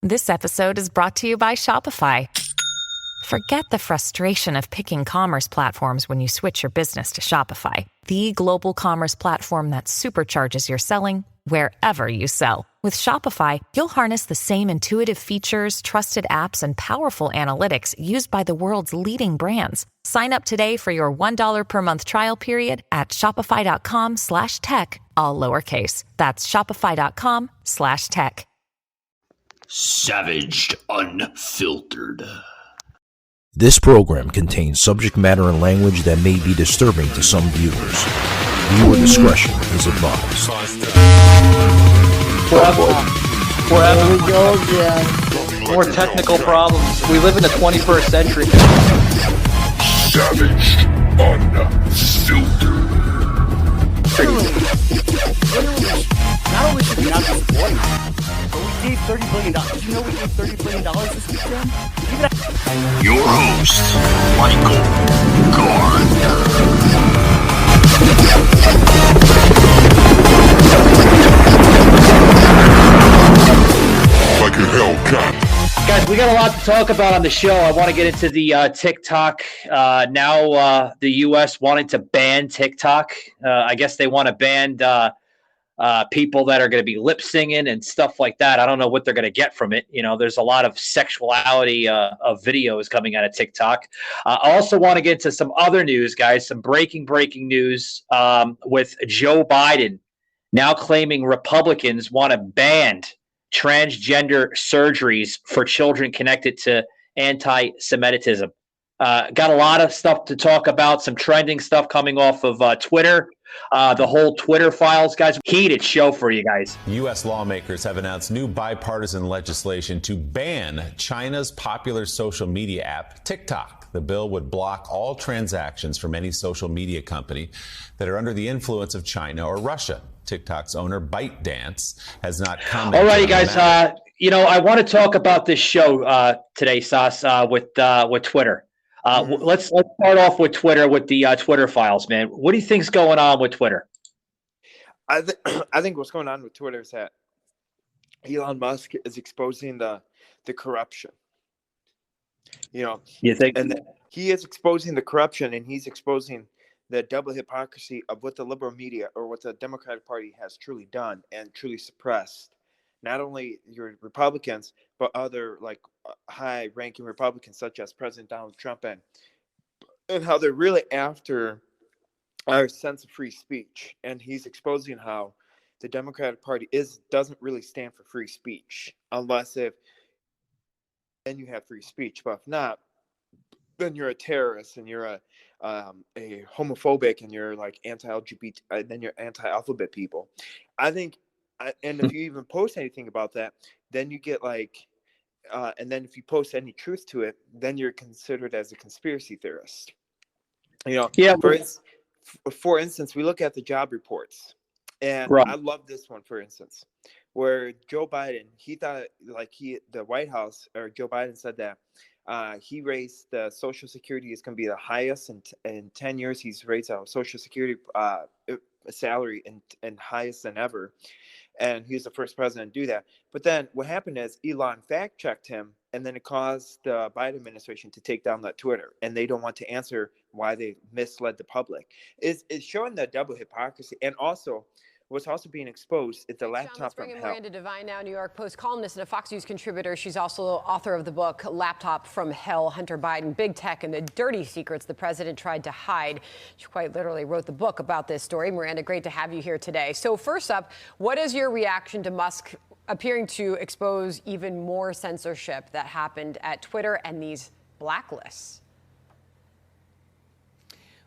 This episode is brought to you by Shopify. Forget the frustration of picking commerce platforms when you switch your business to Shopify, the global commerce platform that supercharges your selling wherever you sell. With Shopify, you'll harness the same intuitive features, trusted apps, and powerful analytics used by the world's leading brands. Sign up today for your $1 per month trial period at shopify.com/tech, all lowercase. That's shopify.com/tech. Savaged Unfiltered. This program contains subject matter and language that may be disturbing to some viewers. Viewer discretion is advised. There we go again. More technical problems. We live in the 21st century. Savaged Unfiltered. Not only should we not be supporting them, but we gave $30 billion. Did you know we gave $30 billion this weekend? Your host, Michael Gardner. Like a Hellcat. Guys, we got a lot to talk about on the show. I want to get into the TikTok. Now the U.S. wanting to ban TikTok. I guess they want to ban people that are going to be lip singing and stuff like that. I don't know what they're going to get from it. You know, there's a lot of sexuality of videos coming out of TikTok. I also want to get into some other news, guys, some breaking news with Joe Biden now claiming Republicans want to ban transgender surgeries for children connected to anti-Semitism. Got a lot of stuff to talk about, some trending stuff coming off of Twitter. The whole Twitter files, guys. Heated show for you guys. U.S. lawmakers have announced new bipartisan legislation to ban China's popular social media app, TikTok. The bill would block all transactions from any social media company that are under the influence of China or Russia. TikTok's owner, ByteDance, has not commented. All righty, guys. I want to talk about this show today, Sas, with Twitter. Let's start off with Twitter, with the Twitter files, man. What do you think's going on with Twitter? I think what's going on with Twitter is that Elon Musk is exposing the corruption. You think? And he is exposing the corruption, and he's exposing the double hypocrisy of what the liberal media or what the Democratic Party has truly done and truly suppressed. Not only your Republicans, but other high-ranking Republicans such as President Donald Trump, and how they're really after our sense of free speech. And he's exposing how the Democratic Party doesn't really stand for free speech, unless then you have free speech. But if not, then you're a terrorist and you're a homophobic and you're like anti-LGBT, then you're anti-alphabet people. I think. And if you even post anything about that, then you get and then if you post any truth to it, then you're considered as a conspiracy theorist. Yeah. For instance, we look at the job reports, and right. I love this one, for instance, where Joe Biden, he thought the White House, or Joe Biden said that he raised the Social Security is going to be the highest in 10 years. He's raised our Social Security salary and highest than ever. And he's the first president to do that. But then what happened is Elon fact-checked him, and then it caused the Biden administration to take down that Twitter. And they don't want to answer why they misled the public. It's showing the double hypocrisy. And also, what's also being exposed is the laptop from hell. Miranda Devine, now New York Post columnist and a Fox News contributor. She's also author of the book Laptop from Hell, Hunter Biden, Big Tech, and the Dirty Secrets the President Tried to Hide. She quite literally wrote the book about this story. Miranda, great to have you here today. So first up, what is your reaction to Musk appearing to expose even more censorship that happened at Twitter and these blacklists?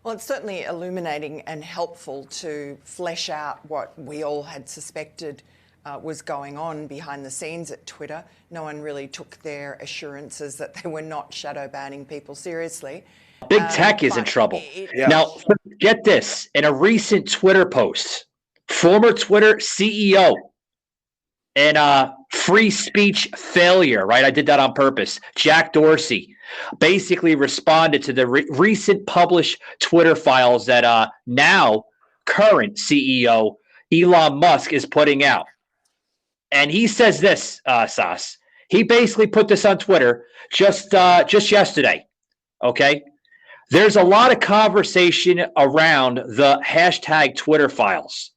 Well, it's certainly illuminating and helpful to flesh out what we all had suspected was going on behind the scenes at Twitter. No one really took their assurances that they were not shadow banning people seriously. Big Tech is in trouble. Now, get this. In a recent Twitter post, former Twitter CEO and free speech failure, right? I did that on purpose. Jack Dorsey basically responded to the recent published Twitter files that now current CEO Elon Musk is putting out. And he says this, Sas. He basically put this on Twitter just yesterday. Okay. There's a lot of conversation around the hashtag Twitter files.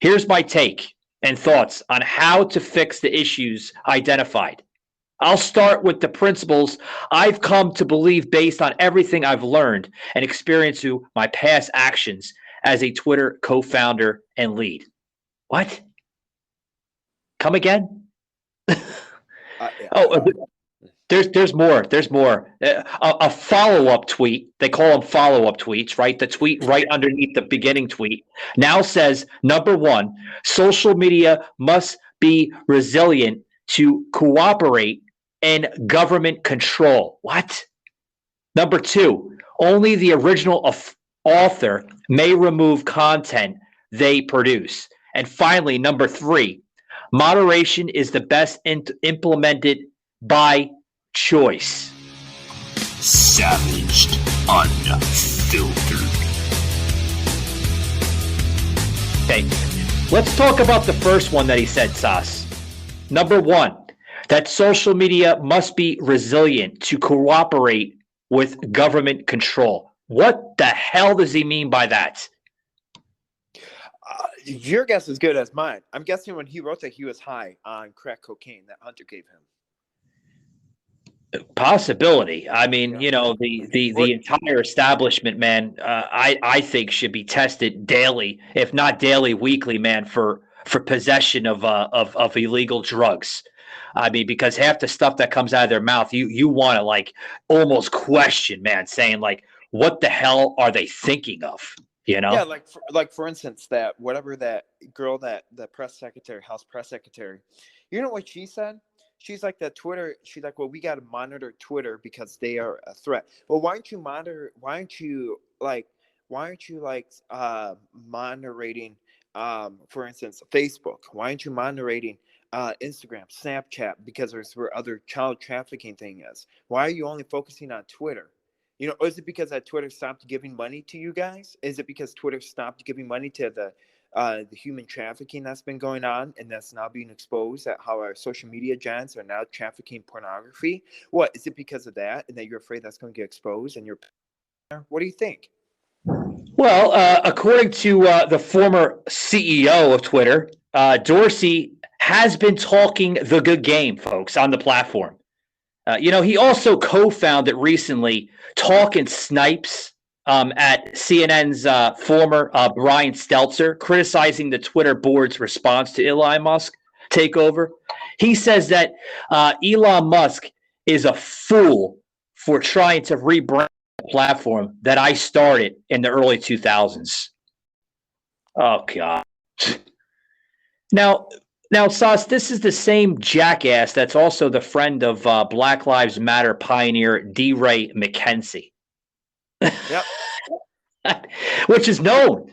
Here's my take and thoughts on how to fix the issues identified. I'll start with the principles I've come to believe based on everything I've learned and experienced through my past actions as a Twitter co-founder and lead. What? Come again? There's more. There's more. A follow-up tweet. They call them follow-up tweets, right? The tweet right underneath the beginning tweet now says, number one, social media must be resilient to cooperate and government control. What? Number two, only the original author may remove content they produce. And finally, number three, moderation is the best implemented by choice. Savaged Unfiltered. Okay, let's talk about the first one that he said, Sas. Number one, that social media must be resilient to cooperate with government control. What the hell does he mean by that? Your guess is good as mine. I'm guessing when he wrote that he was high on crack cocaine that Hunter gave him. Possibility. I mean, you know, the entire establishment, man, I think should be tested daily, if not daily, weekly, man, for possession of illegal drugs. I mean, because half the stuff that comes out of their mouth, you want to like almost question, man, saying like, what the hell are they thinking of? You know? Yeah, for instance, that whatever that girl, that the press secretary, House press secretary, you know what she said? She's like that Twitter. She's like, well, we got to monitor Twitter because they are a threat. Well, why aren't you monitoring, for instance, Facebook? Why aren't you monitoring Instagram, Snapchat, because there's where other child trafficking thing is? Why are you only focusing on Twitter? You know, is it because that Twitter stopped giving money to you guys? Is it because Twitter stopped giving money to the human trafficking that's been going on and that's now being exposed, at how our social media giants are now trafficking pornography? What, is it because of that and that you're afraid that's going to get exposed and you're, what do you think? Well, according to the former CEO of Twitter, Dorsey has been talking the good game, folks, on the platform. You know, he also co-founded recently Talking Snipes at CNN's former Brian Stelter, criticizing the Twitter board's response to Elon Musk takeover. He says that Elon Musk is a fool for trying to rebrand the platform that I started in the early 2000s. Oh, God. Now, Sauce, this is the same jackass that's also the friend of Black Lives Matter pioneer D. Ray McKenzie. Yep. Which is known.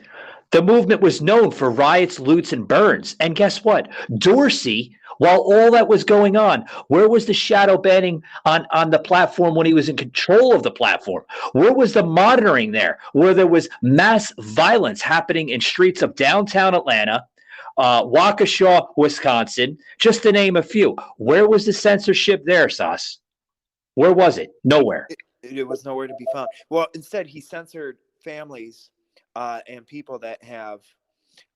The movement was known for riots, loots, and burns. And guess what? Dorsey, while all that was going on, where was the shadow banning on the platform when he was in control of the platform? Where was the monitoring there? Where there was mass violence happening in streets of downtown Atlanta, Waukesha, Wisconsin, just to name a few. Where was the censorship there, Sauce? Where was it? Nowhere. It was nowhere to be found. Well, instead, he censored families and people that have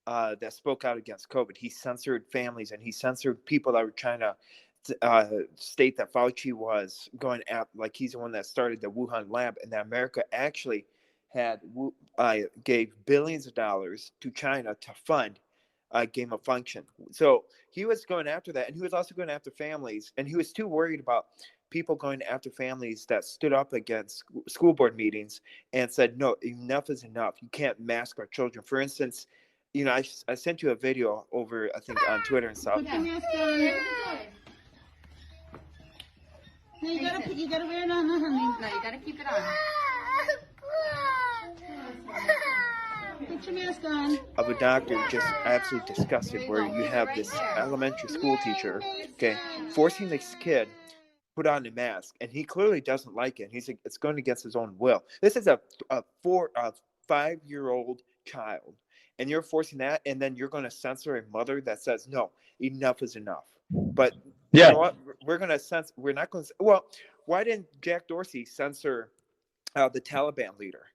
that spoke out against COVID. He censored families, and he censored people that were trying to state that Fauci was going at, like he's the one that started the Wuhan lab, and that America actually had gave billions of dollars to China to fund gain of function. So he was going after that, and he was also going after families, and he was too worried about people going after families that stood up against school board meetings and said, no, enough is enough. You can't mask our children. For instance, you know, I sent you a video over, I think, on Twitter and stuff. No, you gotta wear it on, honey. No, you gotta keep it on. Put your mask on. Of a doctor just absolutely disgusted, where you have this elementary school teacher, okay, forcing this kid to put on a mask, and he clearly doesn't like it. He's like, it's going against his own will. This is a 5-year-old child, and you're forcing that, and then you're going to censor a mother that says, no, enough is enough. But You know what? We're going to censor. We're not going to. Well, why didn't Jack Dorsey censor the Taliban leader?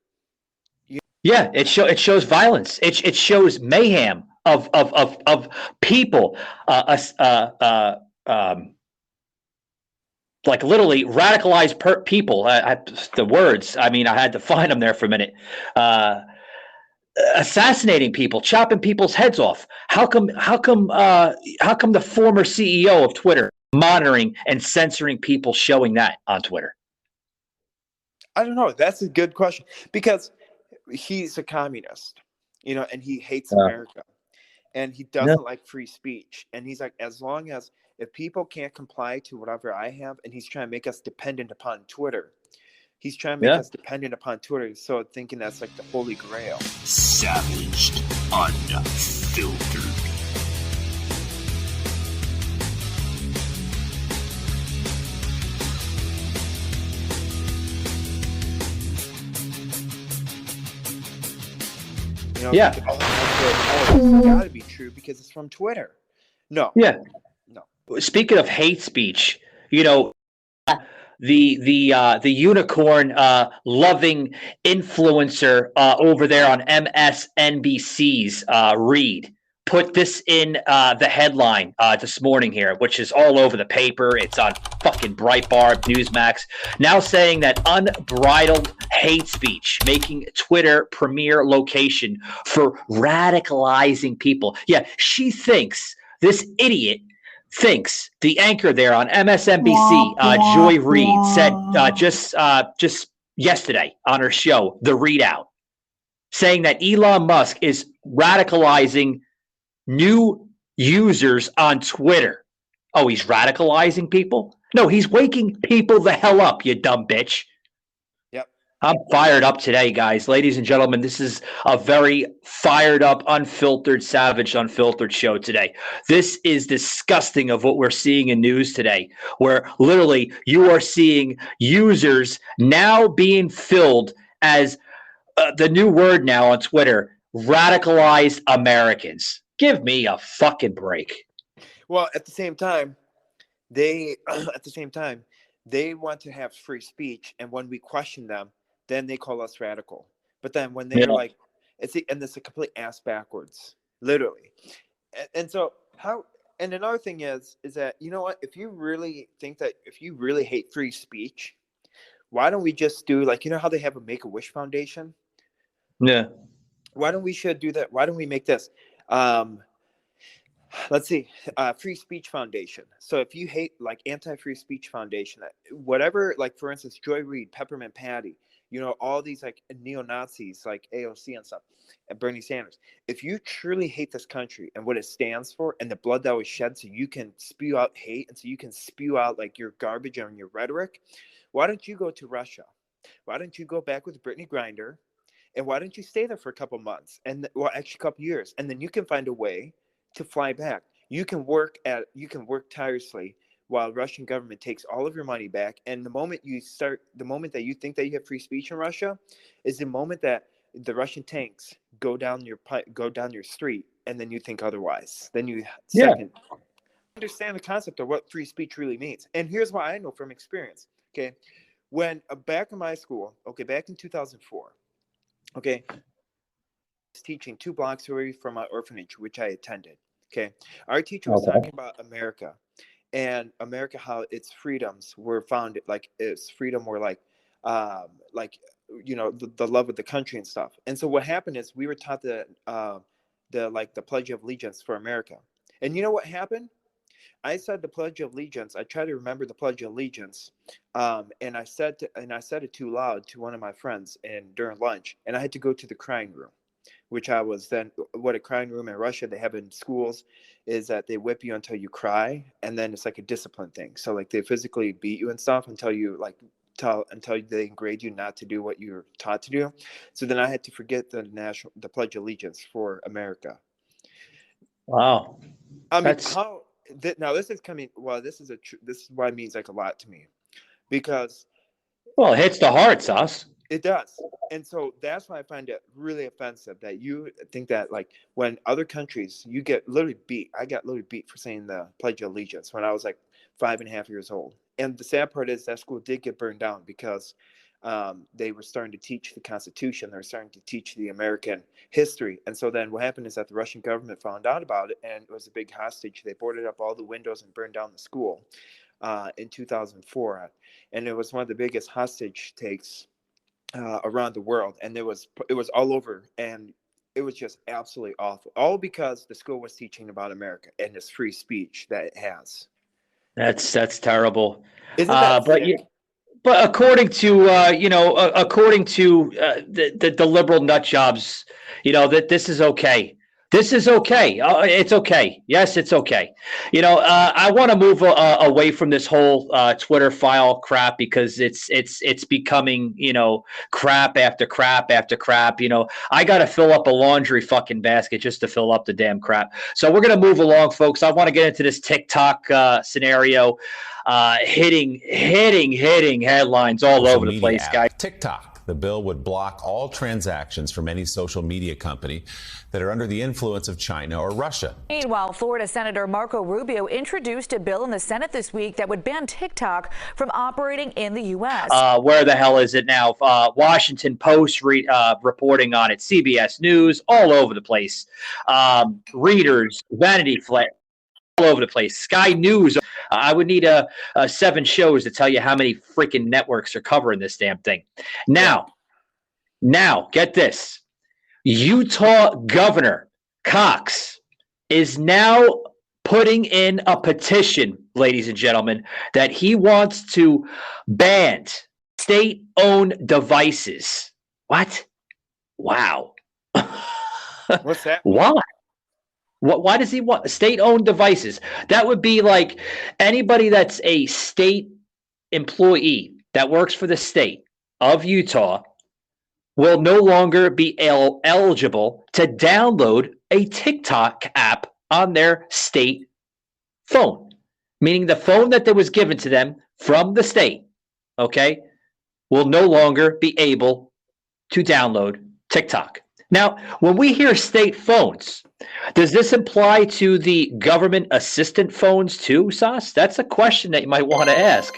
Yeah, it shows violence. It shows mayhem of people, like literally radicalized people. The words. I mean, I had to find them there for a minute. Assassinating people, chopping people's heads off. How come the former CEO of Twitter monitoring and censoring people showing that on Twitter? I don't know. That's a good question, because he's a communist, you know, and he hates America, and he doesn't like free speech. And he's like, as long as if people can't comply to whatever I have, and he's trying to make us dependent upon Twitter. He's trying to make us dependent upon Twitter, so thinking that's like the holy grail. Savaged, unfiltered. You know, it's got to be true because it's from Twitter. No. Yeah. No. Speaking of hate speech, you know, the unicorn loving influencer over there on MSNBC's Reed put this in the headline this morning here, which is all over the paper. It's on fucking Breitbart, Newsmax, now saying that unbridled hate speech making Twitter premier location for radicalizing people. Yeah, she thinks, this idiot thinks, the anchor there on MSNBC, Joy Reid, said just yesterday on her show, The Readout, saying that Elon Musk is radicalizing new users on Twitter. Oh, he's radicalizing people? No, he's waking people the hell up, you dumb bitch. Yep. I'm fired up today, guys. Ladies and gentlemen, this is a very fired up, unfiltered, savage, unfiltered show today. This is disgusting of what we're seeing in news today, where literally you are seeing users now being filled as the new word now on Twitter, radicalized Americans. Give me a fucking break. Well, at the same time, they want to have free speech, and when we question them, then they call us radical. But then when they're like, it's a complete ass backwards, literally. And so how? And another thing is that, you know what? If you really hate free speech, why don't we just do, like, you know how they have a Make-A-Wish Foundation? Yeah. Why don't we do that? Why don't we make this? Let's see, Free Speech Foundation. So if you hate, like, anti-free speech foundation, whatever, like, for instance, Joy Reid, Peppermint Patty, you know, all these like neo-Nazis like AOC and stuff, and Bernie Sanders. If you truly hate this country and what it stands for and the blood that was shed so you can spew out hate and so you can spew out like your garbage and your rhetoric, why don't you go to Russia? Why don't you go back with Brittany Griner? And why don't you stay there for a couple months actually a couple years, and then you can find a way to fly back. You can work tirelessly while Russian government takes all of your money back. And the moment that you think that you have free speech in Russia is the moment that the Russian tanks go down your street, and then you think otherwise. Then you understand the concept of what free speech really means. And here's why I know from experience. Okay, when back in my school, back in 2004, I was teaching 2 blocks away from my orphanage, which I attended. Okay, our teacher was talking about America, and America, how its freedoms were founded, like its freedom were like you know, the love of the country and stuff. And so what happened is we were taught the Pledge of Allegiance for America. And you know what happened? I said the Pledge of Allegiance. I tried to remember the Pledge of Allegiance, and I said it too loud to one of my friends, and during lunch, and I had to go to the crying room, which I was then. What a crying room in Russia they have in schools is that they whip you until you cry, and then it's like a discipline thing. So like they physically beat you and stuff until they grade you not to do what you're taught to do. So then I had to forget the Pledge of Allegiance for America. Wow. I mean, now this is coming. Well, this is why it means like a lot to me, because it hits the heart, Sauce. It does. And so that's why I find it really offensive that you think that, like, when other countries, you get literally beat. I got literally beat for saying the Pledge of Allegiance when I was like 5.5 years old. And the sad part is that school did get burned down because they were starting to teach the Constitution. They were starting to teach the American history. And so then what happened is that the Russian government found out about it, and it was a big hostage. They boarded up all the windows and burned down the school in 2004. And it was one of the biggest hostage takes around the world. And it was all over. And it was just absolutely awful. All because the school was teaching about America and this free speech that it has. That's terrible. Isn't that But according to the liberal nut jobs, that this is okay. This is okay. It's okay. Yes, it's okay. I want to move away from this whole Twitter file crap because it's becoming crap after crap after crap. I got to fill up a laundry fucking basket just to fill up the damn crap. So we're gonna move along, folks. I want to get into this TikTok scenario. Hitting headlines all over the place, guys. TikTok. The bill would block all transactions from any social media company that are under the influence of China or Russia. Meanwhile, Florida Senator Marco Rubio introduced a bill in the Senate this week that would ban TikTok from operating in the U.S. Where the hell is it now? Washington Post reporting on it. CBS News, all over the place. Readers, Vanity Fair, all over the place. Sky News. I would need 7 shows to tell you how many freaking networks are covering this damn thing. Now, get this. Utah Governor Cox is now putting in a petition, ladies and gentlemen, that he wants to ban state-owned devices. What? Wow. What's that? Why? Why does he want state-owned devices? That would be like anybody that's a state employee that works for the state of Utah will no longer be eligible to download a TikTok app on their state phone, meaning the phone that was given to them from the state, okay, will no longer be able to download TikTok. Now, when we hear state phones, does this apply to the government assistant phones too, Sas? That's a question that you might want to ask,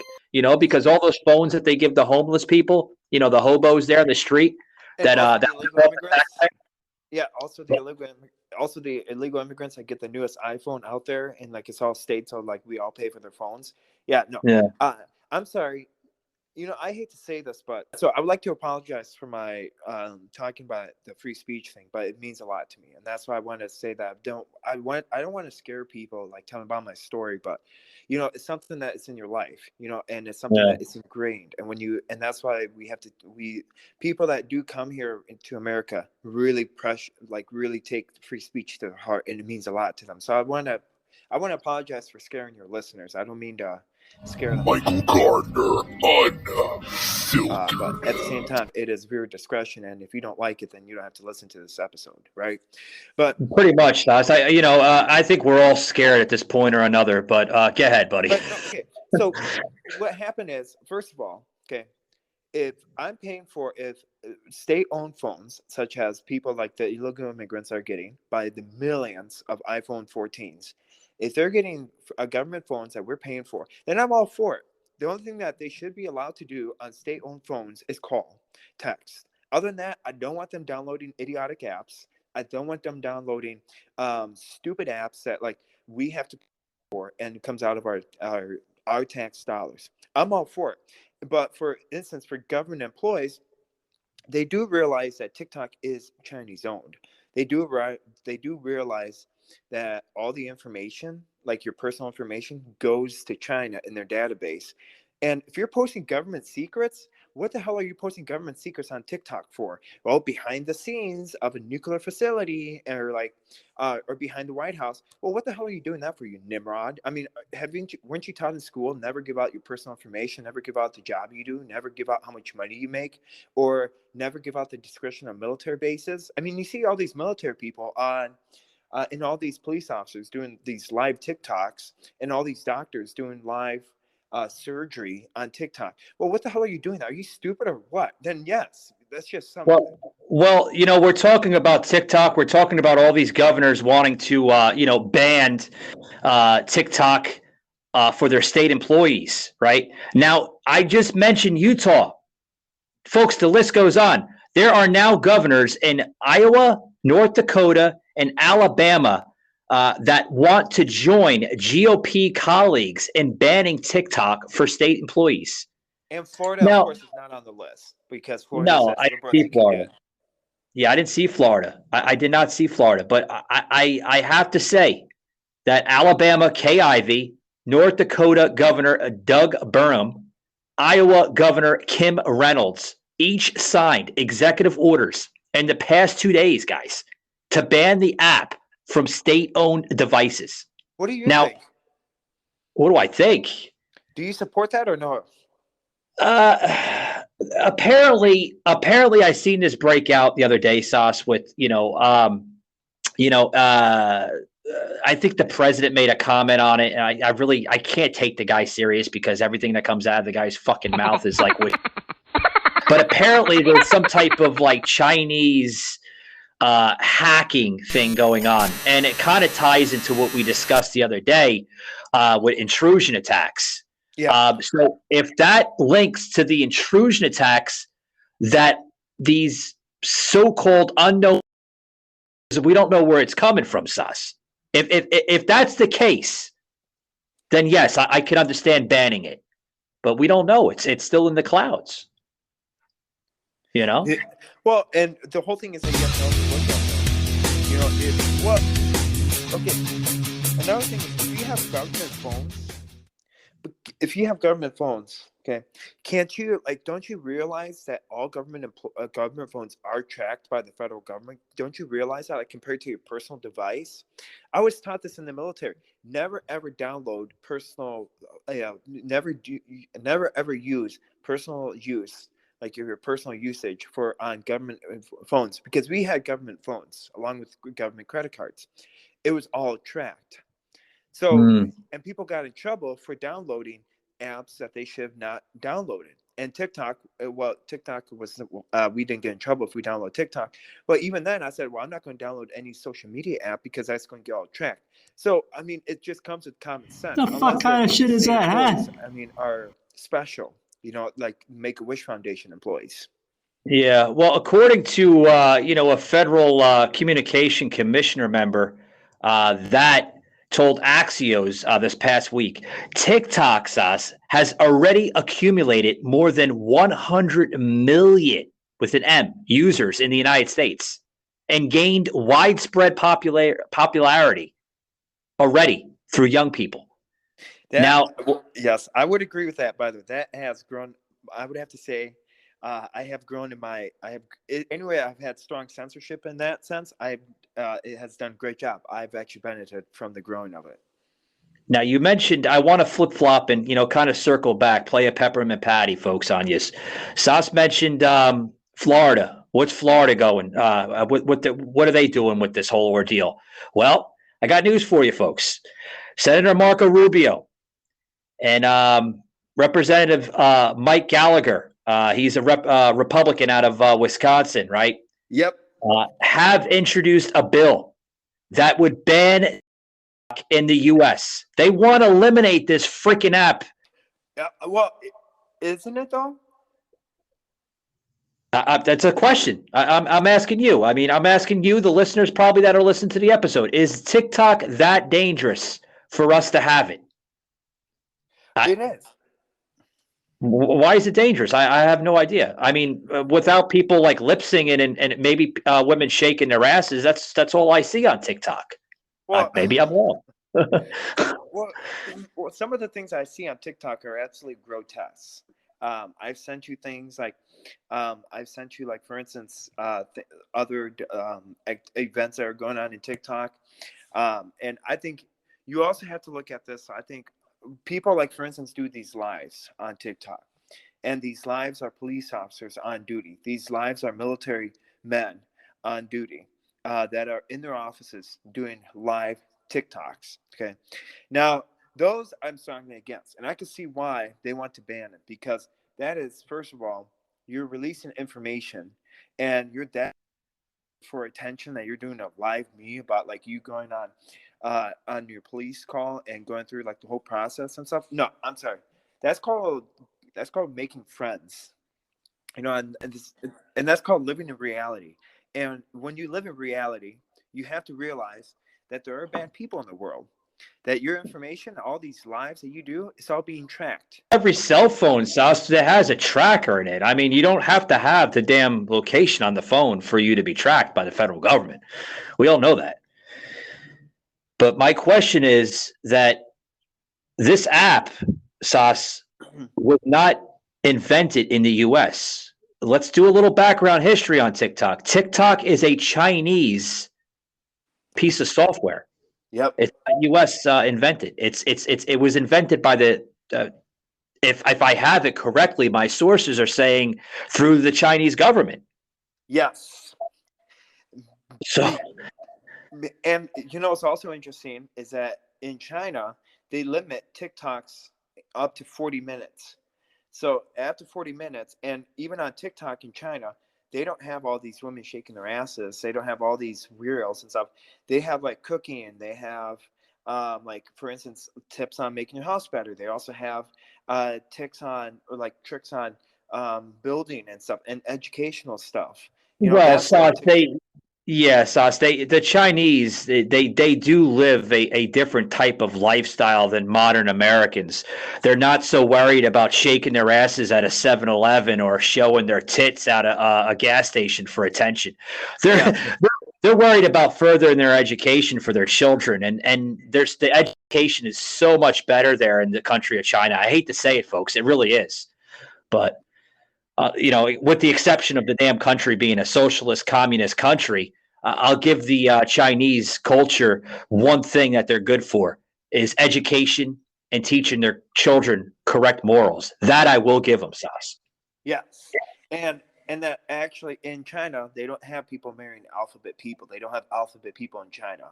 because all those phones that they give the homeless people, the hobos there on the street, also the illegal immigrants that get the newest iPhone out there, and it's all state, so we all pay for their phones. I'm sorry. I hate to say this, but so I would like to apologize for my talking about the free speech thing, but it means a lot to me, and that's why I want to say that I don't want to scare people, telling about my story, but it's something that is in your life, and it's something that is ingrained, and that's why people that do come here to America really really take free speech to their heart, and it means a lot to them. So I want to apologize for scaring your listeners. I don't mean to scare them. Michael Gardner, unfiltered. But at the same time, it is viewer discretion, and if you don't like it, then you don't have to listen to this episode, right? But pretty much, Sas. I think we're all scared at this point or another. But go ahead, buddy. So what happened is, first of all, if I'm paying for state-owned phones, such as people like the illegal immigrants are getting by the millions of iPhone 14s. If they're getting government phones that we're paying for, then I'm all for it. The only thing that they should be allowed to do on state-owned phones is call, text. Other than that, I don't want them downloading idiotic apps. I don't want them downloading stupid apps that we have to pay for, and it comes out of our tax dollars. I'm all for it. But for instance, for government employees, they do realize that TikTok is Chinese-owned. They do realize that all the information, your personal information, goes to China in their database. And if you're posting government secrets, what the hell are you posting government secrets on TikTok for? Well, behind the scenes of a nuclear facility, or behind the White House. Well, what the hell are you doing that for, you Nimrod? I mean, weren't you taught in school, never give out your personal information, never give out the job you do, never give out how much money you make, or never give out the description of military bases? I mean, you see all these military people and all these police officers doing these live TikToks, and all these doctors doing live surgery on TikTok. Well, what the hell are you doing? Are you stupid or what? Then yes, that's just something. Well, we're talking about TikTok. We're talking about all these governors wanting to, ban TikTok for their state employees, right? Now, I just mentioned Utah. Folks, the list goes on. There are now governors in Iowa, North Dakota, and Alabama that want to join GOP colleagues in banning TikTok for state employees. And Florida, now, of course, is not on the list because Florida no, is I didn't see Florida. Yeah, I didn't see Florida. I did not see Florida, but I have to say that Alabama, Kay Ivey, North Dakota Governor Doug Burgum, Iowa Governor Kim Reynolds, each signed executive orders in the past 2 days, guys, to ban the app from state-owned devices. What do you think? What do I think? Do you support that or no? Apparently I seen this breakout the other day, Sauce, with I think the president made a comment on it, and I can't take the guy serious because everything that comes out of the guy's fucking mouth is like. But apparently there's some type of like Chinese hacking thing going on, and it kind of ties into what we discussed the other day with intrusion attacks. Yeah. So if that links to the intrusion attacks that these so-called unknown, we don't know where it's coming from, Sus. If that's the case, then yes, I can understand banning it, but we don't know. It's still in the clouds. You know? Well, and the whole thing is that you have to also look at it. You know, another thing is if you have government phones, okay, can't you, don't you realize that all government phones are tracked by the federal government? Don't you realize that, compared to your personal device? I was taught this in the military. Never ever download personal, never ever use personal use, like your personal usage on government phones, because we had government phones along with government credit cards. It was all tracked. So, and people got in trouble for downloading apps that they should have not downloaded. And TikTok, TikTok was, we didn't get in trouble if we download TikTok. But even then I said, well, I'm not going to download any social media app because that's going to get all tracked. So, I mean, it just comes with common sense. The fuck kind of shit is that, huh? I mean, are special, like Make-A-Wish Foundation employees. Yeah. Well, according to, a federal communication commissioner member that told Axios this past week, TikTok has already accumulated more than 100 million with an M users in the United States and gained widespread popularity already through young people. Yes, I would agree with that. By the way, that has grown. I would have to say, I have grown I've had strong censorship in that sense. It has done a great job. I've actually benefited from the growing of it. Now, you mentioned, I want to flip-flop and, kind of circle back, play a peppermint patty, folks, on you. Sas mentioned Florida. What's Florida going? What are they doing with this whole ordeal? Well, I got news for you, folks. Senator Marco Rubio and Representative Mike Gallagher, he's a Republican out of Wisconsin, right? Yep. Have introduced a bill that would ban in the U.S. They want to eliminate this freaking app. Yeah, well, isn't it though? That's a question. I'm asking you. I mean, I'm asking you, the listeners probably that are listening to the episode. Is TikTok that dangerous for us to have it? It is. Why is it dangerous? I have no idea. I mean, without people like lip singing and maybe women shaking their asses, that's all I see on TikTok. Well, maybe I'm wrong. well, some of the things I see on TikTok are absolutely grotesque. I've sent you things like, for instance, other events that are going on in TikTok. And I think you also have to look at this. I think people, for instance, do these lives on TikTok, and these lives are police officers on duty. These lives are military men on duty that are in their offices doing live TikToks. Okay. Now, those I'm strongly against, and I can see why they want to ban it, because that is, first of all, you're releasing information, and you're that for attention that you're doing a live me about you going on on your police call and going through like the whole process and stuff. No, I'm sorry. That's called making friends. And that's called living in reality. And when you live in reality, you have to realize that there are bad people in the world. That your information, all these lives that you do, it's all being tracked. Every cell phone, Sauce, that has a tracker in it. I mean, you don't have to have the damn location on the phone for you to be tracked by the federal government. We all know that. But my question is that this app, Sauce, was not invented in the U.S. Let's do a little background history on TikTok. TikTok is a Chinese piece of software. Yep. It's U.S. Invented. It was invented by the if I have it correctly, my sources are saying through the Chinese government. Yes. So, and what's also interesting is that in China they limit TikToks up to 40 minutes. So after 40 minutes, and even on TikTok in China, they don't have all these women shaking their asses. They don't have all these reels and stuff. They have like cooking. They have like, for instance, tips on making your house better. They also have tricks on building and stuff and educational stuff. The Chinese, they do live a different type of lifestyle than modern Americans. They're not so worried about shaking their asses at a 7-Eleven or showing their tits at a gas station for attention. They're worried about furthering their education for their children, and the education is so much better there in the country of China. I hate to say it, folks, it really is, but with the exception of the damn country being a socialist communist country, I'll give the Chinese culture one thing that they're good for is education and teaching their children correct morals. That I will give them, Sauce. Yes, and that actually in China they don't have people marrying alphabet people. They don't have alphabet people in China.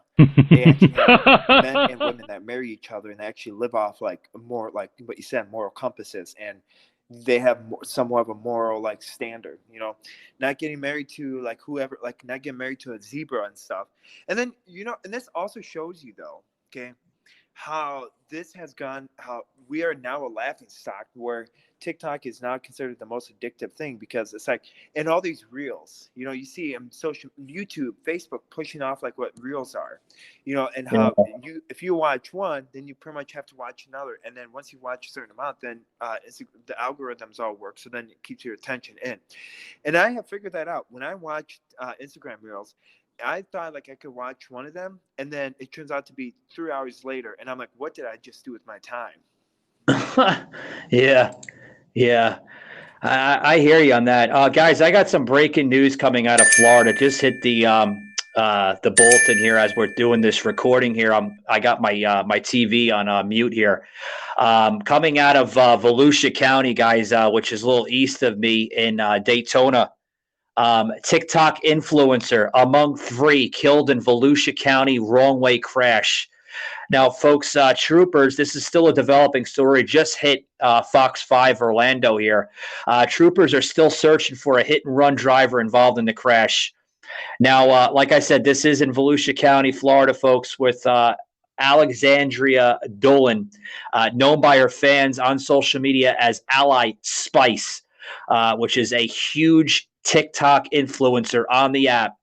They actually have men and women that marry each other and actually live off like more like what you said, moral compasses, and they have somewhat of a moral like standard, not getting married to like whoever, like not getting married to a zebra and stuff. And then and this also shows you though, okay, how this has gone, how we are now a laughing stock where TikTok is now considered the most addictive thing, because it's like in all these reels, you see in social YouTube, Facebook pushing off like what reels are, and how if you watch one, then you pretty much have to watch another, and then once you watch a certain amount, then the algorithms all work, so then it keeps your attention in. And I have figured that out when I watched Instagram reels. I thought like I could watch one of them, and then it turns out to be 3 hours later, and I'm like, what did I just do with my time? Yeah. I hear you on that. Guys, I got some breaking news coming out of Florida. Just hit the bulletin here as we're doing this recording here. I got my TV on mute here. Coming out of Volusia County, guys, which is a little east of me in Daytona. TikTok influencer among 3 killed in Volusia County wrong way crash. Now, folks, troopers, this is still a developing story. Just hit Fox 5 Orlando here. Troopers are still searching for a hit-and-run driver involved in the crash. Now, like I said, this is in Volusia County, Florida, folks, with Alexandria Dolan, known by her fans on social media as Ally Spice, which is a huge TikTok influencer on the app,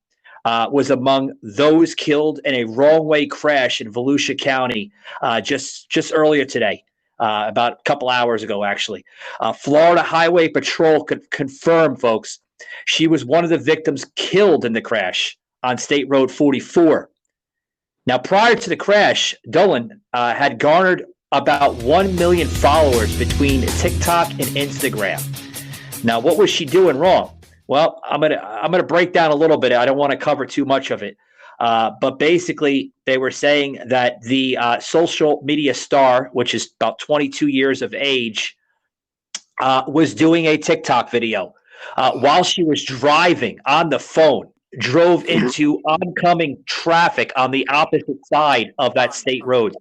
was among those killed in a wrong-way crash in Volusia County just earlier today, about a couple hours ago, actually. Florida Highway Patrol could confirm, folks, she was one of the victims killed in the crash on State Road 44. Now, prior to the crash, Dolan had garnered about 1 million followers between TikTok and Instagram. Now, what was she doing wrong? Well, I'm gonna break down a little bit. I don't want to cover too much of it, but basically, they were saying that the social media star, which is about 22 years of age, was doing a TikTok video while she was driving on the phone. Drove into oncoming traffic on the opposite side of that state road.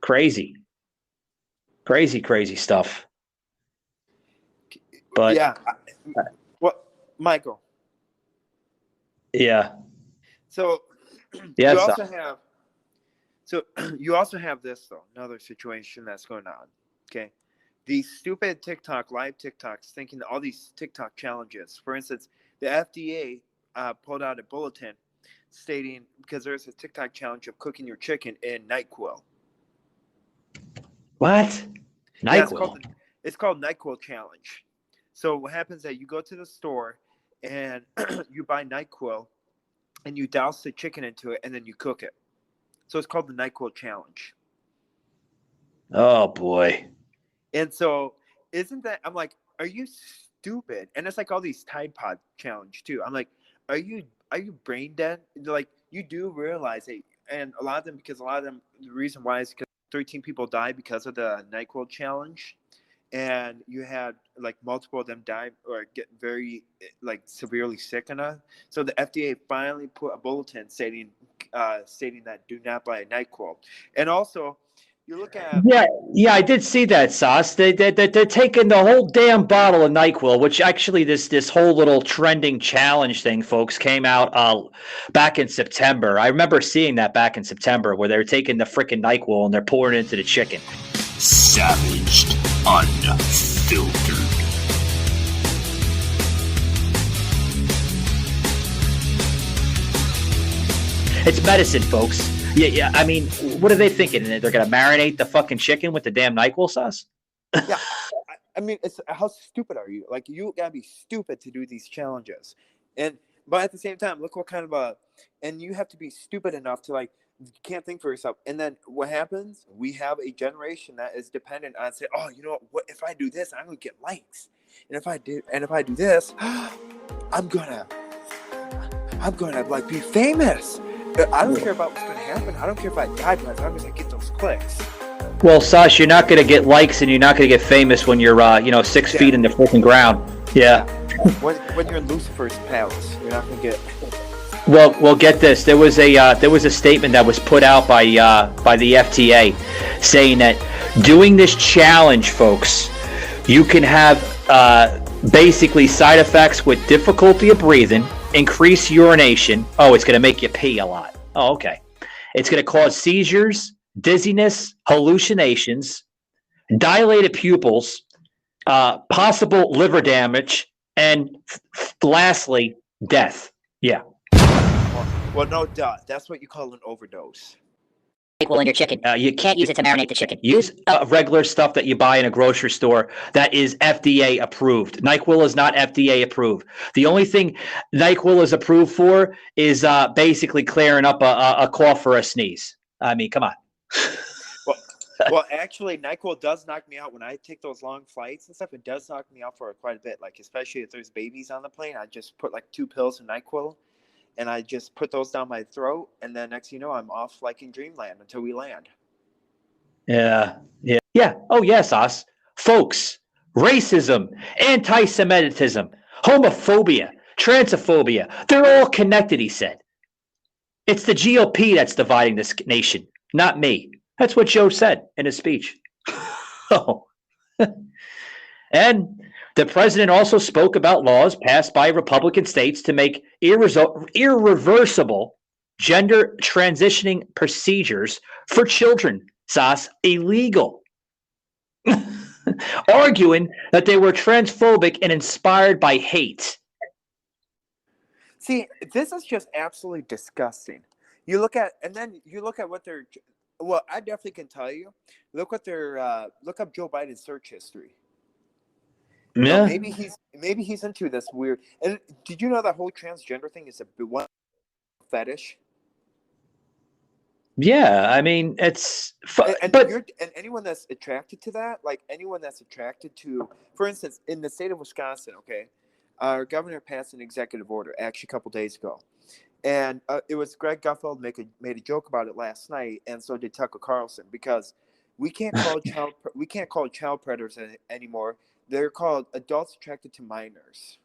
Crazy stuff. But yeah, Michael? Yeah. So Yes. You also have. So you also have this though, another situation that's going on. Okay, these stupid live TikToks, thinking that all these TikTok challenges. For instance, the FDA pulled out a bulletin stating because there's a TikTok challenge of cooking your chicken in NyQuil. What? NyQuil? Yeah, it's called NyQuil challenge. So what happens is that you go to the store and you buy NyQuil and you douse the chicken into it and then you cook it. So it's called the NyQuil challenge. Oh boy. And so isn't that, I'm like, are you stupid? And it's like all these Tide Pod challenge too. I'm like, are you brain dead? Like, you do realize it. And a lot of them, the reason why is because 13 people died because of the NyQuil challenge. And you had like multiple of them die or get very like severely sick enough. So the FDA finally put a bulletin stating that do not buy NyQuil. And also, you look at I did see that, Sauce. They're taking the whole damn bottle of NyQuil, which actually this whole little trending challenge thing, folks, came out back in September. I remember seeing that back in September where they were taking the freaking NyQuil and they're pouring it into the chicken. Savaged Unfiltered. It's medicine, folks. Yeah. I mean, what are they thinking? They're going to marinate the fucking chicken with the damn NyQuil sauce? Yeah. I mean, it's how stupid are you? Like, you got to be stupid to do these challenges. But at the same time, look what kind of and you have to be stupid enough to, like, you can't think for yourself. And then what happens? We have a generation that is dependent on say, oh, you know what? If I do this, I'm gonna get likes. And if I do this, I'm gonna like be famous. I don't care about what's gonna happen. I don't care if I die, but I'm gonna get those clicks. Well, Sash, you're not gonna get likes and you're not gonna get famous when you're 6 feet in the freaking ground. Yeah. When you're in Lucifer's palace, you're not gonna get. Well, get this. There was a statement that was put out by the FDA saying that doing this challenge, folks, you can have basically side effects with difficulty of breathing, increased urination. Oh, it's going to make you pee a lot. Oh, okay. It's going to cause seizures, dizziness, hallucinations, dilated pupils, possible liver damage, and lastly, death. Yeah. Well, no, duh. That's what you call an overdose. NyQuil in your chicken. You can't use it to marinate the chicken. Use regular stuff that you buy in a grocery store that is FDA approved. NyQuil is not FDA approved. The only thing NyQuil is approved for is basically clearing up a cough or a sneeze. I mean, come on. Well, actually, NyQuil does knock me out when I take those long flights and stuff. It does knock me out for quite a bit. Like, especially if there's babies on the plane, I just put like 2 pills of NyQuil. And I just put those down my throat, and then next thing you know, I'm off like in dreamland until we land. Yeah. Oh, yes, us. Folks, racism, anti-Semitism, homophobia, transphobia, they're all connected, he said. It's the GOP that's dividing this nation, not me. That's what Joe said in his speech. Oh. And the president also spoke about laws passed by Republican states to make irreversible gender transitioning procedures for children, Sas, illegal. Arguing that they were transphobic and inspired by hate. See, this is just absolutely disgusting. You look at what they're. Well, I definitely can tell you. Look up Joe Biden's search history. Yeah. Maybe he's into this weird. And did you know that whole transgender thing is a one fetish? Yeah, I mean it's. And anyone that's attracted to that, like anyone that's attracted to, for instance, in the state of Wisconsin, okay, our governor passed an executive order actually a couple days ago, and it was Greg Gutfeld made a joke about it last night, and so did Tucker Carlson, because we can't call child predators anymore. They're called adults attracted to minors.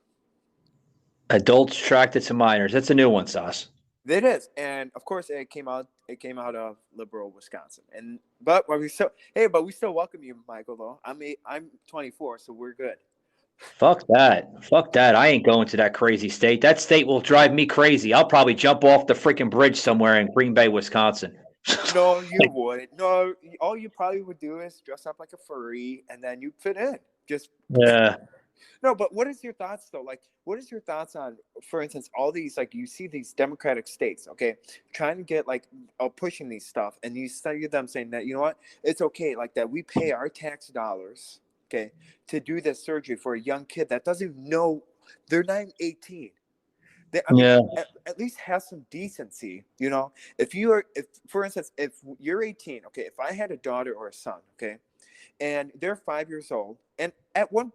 Adults attracted to minors. That's a new one, Sauce. It is, and of course, it came out of liberal Wisconsin. But we still welcome you, Michael. Though I'm 24, so we're good. Fuck that. Fuck that. I ain't going to that crazy state. That state will drive me crazy. I'll probably jump off the freaking bridge somewhere in Green Bay, Wisconsin. No, you wouldn't. No, all you probably would do is dress up like a furry, and then you fit in. Just yeah. No, but what is your thoughts though? Like, what is your thoughts on, for instance, all these, like, you see these Democratic states, okay, trying to get like pushing these stuff, and you study them saying that, you know what, it's okay, like that we pay our tax dollars, okay, to do this surgery for a young kid that doesn't even know, they're not even 18. I mean, at least have some decency, you know. If for instance, if you're 18, okay, if I had a daughter or a son, okay, and they're 5 years old, and at one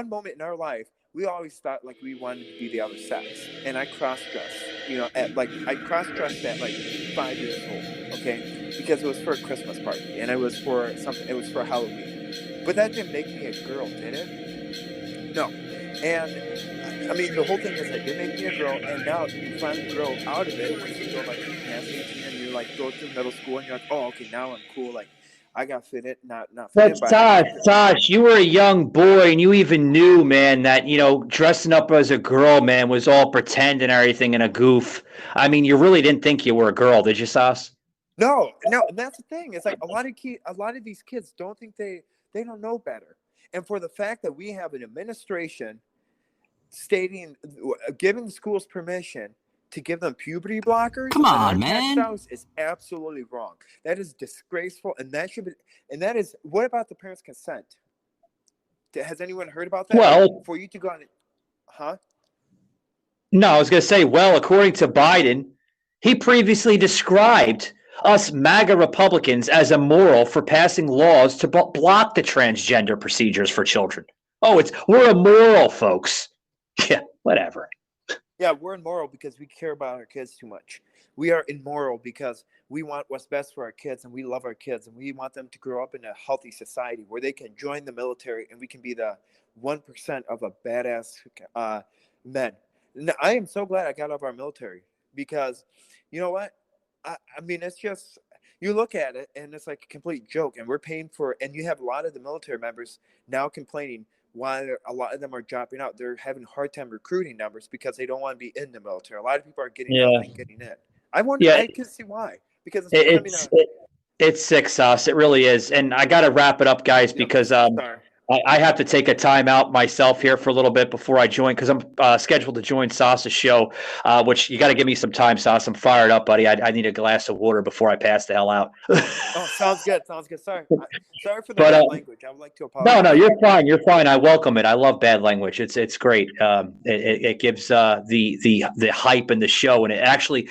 moment in our life, we always thought like we wanted to be the other sex, and I cross-dressed, you know, I cross-dressed at like 5 years old, okay, because it was for a Christmas party, and it was for Halloween, but that didn't make me a girl, did it? No. And I mean, the whole thing is that they make me a girl, and now you finally grow out of it once you go like past 18 and you like go to middle school, and you're like, oh, okay, now I'm cool, like I got fit in, not fit in. Tosh, you were a young boy, and you even knew, man, that, you know, dressing up as a girl, man, was all pretend and everything and a goof. I mean, you really didn't think you were a girl, did you, Sas? No, and that's the thing. It's like a lot of these kids don't think they don't know better, and for the fact that we have an administration giving schools permission to give them puberty blockers. Come on, man. Is absolutely wrong. That is disgraceful, and that is. What about the parents' consent? Has anyone heard about that? Well, for you to go on it, huh? No, I was going to say, well, according to Biden, he previously described us MAGA Republicans as immoral for passing laws to block the transgender procedures for children. Oh, we're immoral, folks. Yeah, whatever. Yeah, we're immoral because we care about our kids too much. We are immoral because we want what's best for our kids, and we love our kids, and we want them to grow up in a healthy society where they can join the military and we can be the 1% of a badass men. Now, I am so glad I got out of our military because, you know what? I mean, it's just, you look at it and it's like a complete joke, and we're paying for, and you have a lot of the military members now complaining why a lot of them are dropping out. They're having a hard time recruiting numbers because they don't want to be in the military. A lot of people are getting out and getting in. I wonder. I can see why. Because it's sick, Sauce. It really is. And I got to wrap it up, guys, because I have to take a time out myself here for a little bit before I join, because I'm scheduled to join Sauce's show, which you got to give me some time, Sauce. I'm fired up, buddy. I need a glass of water before I pass the hell out. Oh, sounds good. Sorry for the bad language. I would like to apologize. No, you're fine. You're fine. I welcome it. I love bad language. It's great. It gives the hype in the show, and it actually,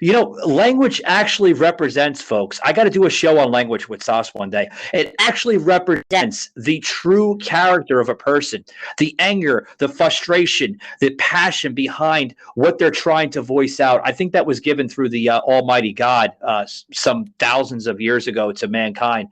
language actually represents, folks. I got to do a show on language with Sauce one day. It actually represents the true character of a person, the anger, the frustration, the passion behind what they're trying to voice out. I think that was given through the Almighty God some thousands of years ago to mankind.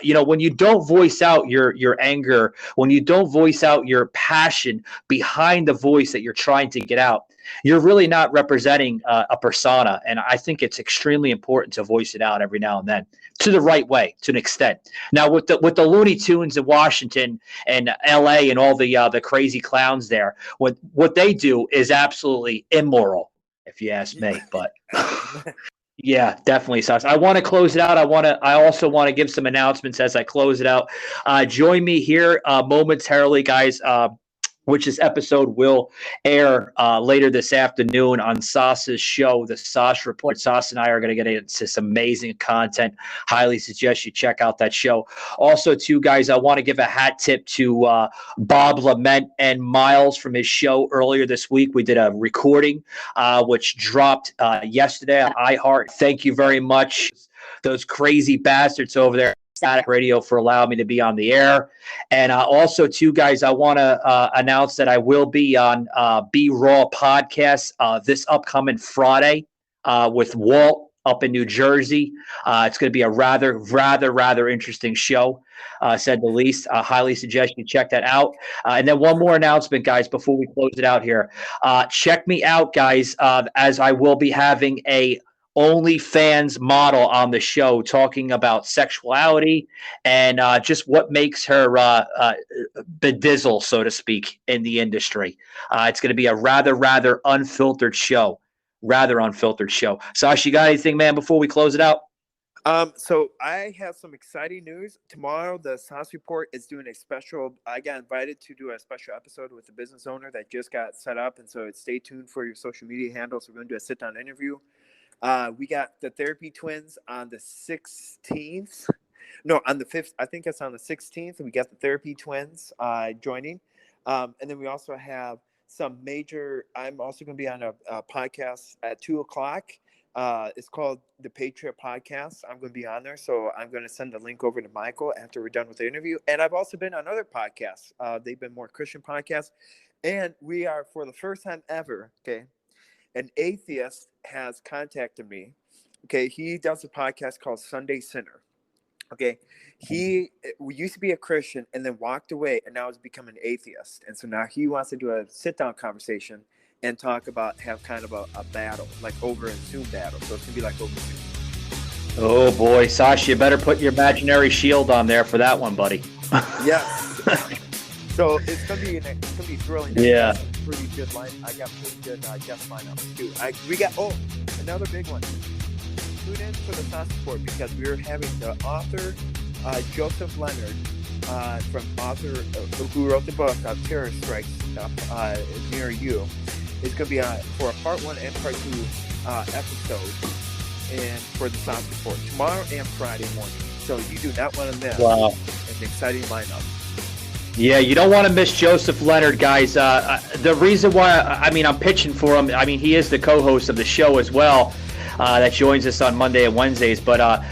When you don't voice out your anger, when you don't voice out your passion behind the voice that you're trying to get out, you're really not representing a persona. And I think it's extremely important to voice it out every now and then, to the right way, to an extent. Now, with the Looney Tunes in Washington and LA and all the crazy clowns there, what they do is absolutely immoral, if you ask me. But yeah, definitely, Sauce. I want to close it out. I also want to give some announcements as I close it out. Join me here momentarily, guys. Which this episode will air later this afternoon on Sauce's show, The Sauce Report. Sauce and I are going to get into some amazing content. Highly suggest you check out that show. Also, too, guys, I want to give a hat tip to Bob Lament and Miles from his show earlier this week. We did a recording which dropped yesterday on iHeart. Thank you very much. Those crazy bastards over there. Static Radio for allowing me to be on the air. And also, too, guys, I want to announce that I will be on Be Raw podcast this upcoming Friday with Walt up in New Jersey. It's going to be a rather interesting show, said the least. I highly suggest you check that out. And then one more announcement, guys, before we close it out here. Check me out, guys, as I will be having a OnlyFans model on the show, talking about sexuality and just what makes her bedizzle, so to speak, in the industry. It's going to be a rather unfiltered show. Sash, you got anything, man, before we close it out? So I have some exciting news. Tomorrow, the Sauce Report is doing a special. I got invited to do a special episode with the business owner that just got set up. And so stay tuned for your social media handles. We're going to do a sit-down interview. We got the Therapy Twins on the 16th. No, on the 5th. I think it's on the 16th. We got the Therapy Twins joining. And then we also have some major. I'm also going to be on a podcast at 2:00. It's called the Patriot Podcast. I'm going to be on there. So I'm going to send the link over to Michael after we're done with the interview. And I've also been on other podcasts. They've been more Christian podcasts. And we are, for the first time ever, okay, an atheist has contacted me. Okay, he does a podcast called Sunday Sinner. Okay, he used to be a Christian and then walked away and now has become an atheist. And so now he wants to do a sit-down conversation and talk about, have kind of a battle, like over and Zoom battle. So it's going to be like over Zoom. Oh, boy. Sasha, you better put your imaginary shield on there for that one, buddy. Yes. So it's going to be thrilling. Yeah. Pretty good line. I got pretty good guest lineups, too. We got, another big one. Tune in for the Sauce Report because we're having the author, Joseph Leonard, who wrote the book Terror Strikes Near You, is going to be for a part 1 and part 2 episode, and for the Sauce Report tomorrow and Friday morning. So you do not want to miss. Wow. An exciting lineup. Yeah, you don't want to miss Joseph Leonard, guys. The reason why, I'm pitching for him. He is the co-host of the show as well. That joins us on Monday and Wednesdays. But I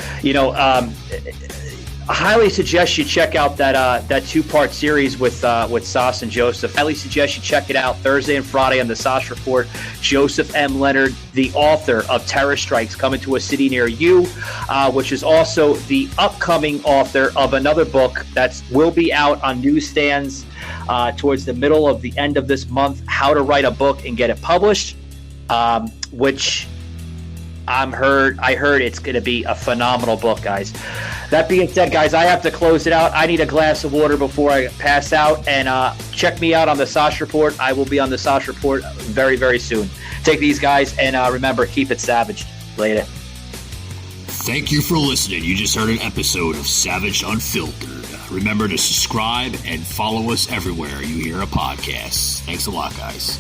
highly suggest you check out that 2-part series with Sauce and Joseph. Highly suggest you check it out Thursday and Friday on the Sauce Report. Joseph M. Leonard, the author of Terror Strikes Coming to a City Near You, which is also the upcoming author of another book that will be out on newsstands towards the middle of the end of this month, How to Write a Book and Get It Published, which I heard it's going to be a phenomenal book, guys. That being said, guys, I have to close it out. I need a glass of water before I pass out. And check me out on the Sauce Report. I will be on the Sauce Report very, very soon. Take these, guys, and remember, keep it savaged. Later. Thank you for listening. You just heard an episode of Savaged Unfiltered. Remember to subscribe and follow us everywhere you hear a podcast. Thanks a lot, guys.